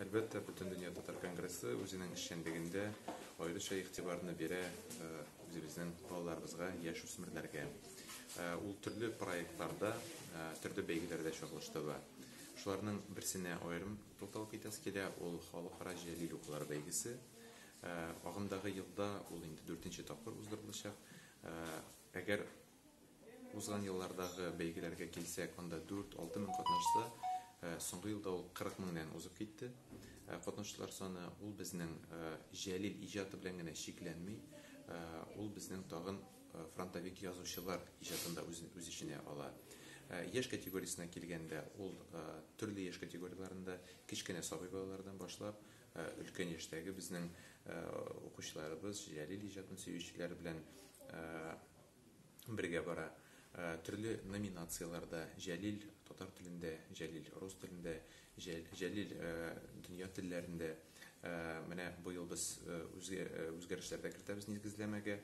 Әлбәттә, Бөтен дөнья татар конгрессы үзенең эшчәнлегендә аеруча игътибарны бирә үзебезнең балаларыбызга, яшь үсмерләргә. Ул төрле проектларда, төрле бәйгеләрдә чагылыштыра. Шуларның берсенә аерым тукталып китәс килә, ул Халыкара җәлил укулар бәйгесе. Агымдагы елда ул инде 4нче тапкыр уздырылачак. Әгәр узган еллардагы бәйгеләргә килсәк, анда 4-6 мең катнашса, соңгы елда ул 40 меңнән узып китте. Катнашчылар саны ул безнең җәлил иҗаты белән генә шикләнми, ул безнең тагын фронтовик язучылар иҗатында үз иченә ала. Яшь категориясенә килгәндә, ул төрле яшь категорияларында кичкенә сабый балалардан башлап, өлкән яшьтәге безнең укучыларыбыз, җәлил иҗатын сөючеләр белән бергә бара. Төрле номинацияларда җәлил татар телендә, җәлил рус телендә, җәлил дөнья телләрендә менә бу ел без үзгәрешләрдә кертәбез нигезләмәгә.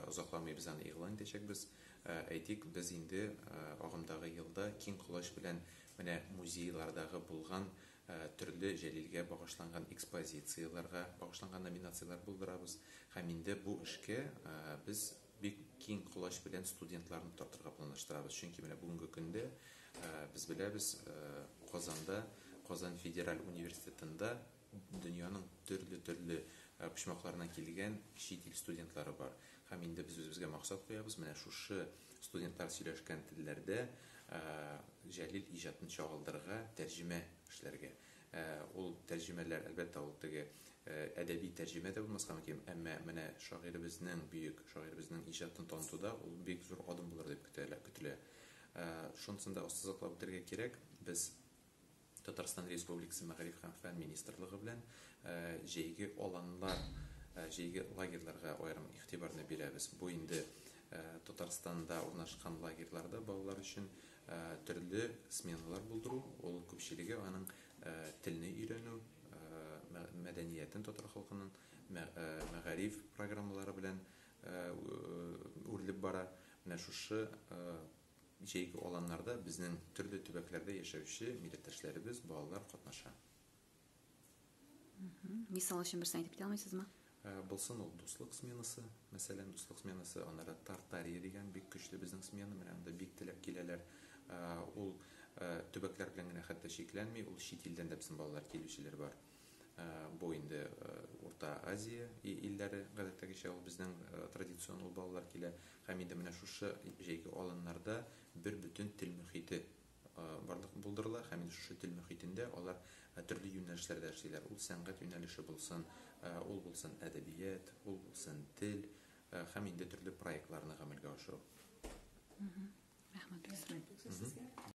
Озакламый без аны игълан итәчәкбез. Әйтик, без инде агымдагы елда киң колач белән менә музейлардагы булган төрле җәлилгә багышланган экспозицияларга багышланган номинациялар булдырабыз. Һәм инде бу эшкә без бик киң колач белән студентларны тартырга планлаштырабыз. Чөнки менә бүгенге көндә без беләбез, Казанда, Казан Федераль университетында дөньяның төрле почмакларыннан килгән чит ил студентлары бар. Һәм инде без үзебезгә максат куябыз, менә шушы студентлар сөйләшкән телләрдә җәлил иҗатын чагылдырырга, тәрҗемә эшләргә. Ул тәрҗемәләр әлбәттә ул теге әдәби тәрҗемә дә булмаска мөмкин, әмма менә шагыйребезнең, бөек шагыйребезнең иҗатын танытуда ул бик зур адым булыр дип көтелә. Шунсын да ассызыклап үтәргә кирәк. Без Татарстан Республикасы Мәгариф һәм фән министрлыгы белән җәйге аланлар, җәйге лагерьларга аерым игътибарны бирәбез. Бу инде Татарстанда урнашкан лагерьларда балалар өчен төрле сменалар булдыру, ул күпчелеге аның телне өйрәнү, мәдәниятен татар халкының мәгариф программалары белән үрелеп бара. Менә шушы җәйге аланнарда безнең төрле төбәкләрдә яшәүче милләттәшләребез, балалар катнаша. Мисал өчен берсен әйтеп китә алмыйсызмы? Булсын ул дуслык сменасы, мәсәлән, дуслык сменасы, аннары Тартария дигән бик көчле безнең смена, менә анда бик теләп киләләр. Ул төбәкләр белән генә хәтта шикләнми, ул чит илдән дә безнең балалар килүчеләр бар. Бу инде Урта Азия илләре гадәттәгечә ул безнең традицион ул балалар килә. Һәм инде менә шушы җәйге аланнарда бер бөтен тел мөхите барлык булдырыла. Һәм инде шушы тел мөхитендә алар төрле юнәлешләрдә эшлиләр. Ул сәнгать юнәлеше булсын, ул булсын әдәбият, ул булсын тел, һәм инде төрле проектларны гамәлгә ашыру. Рәхмәт.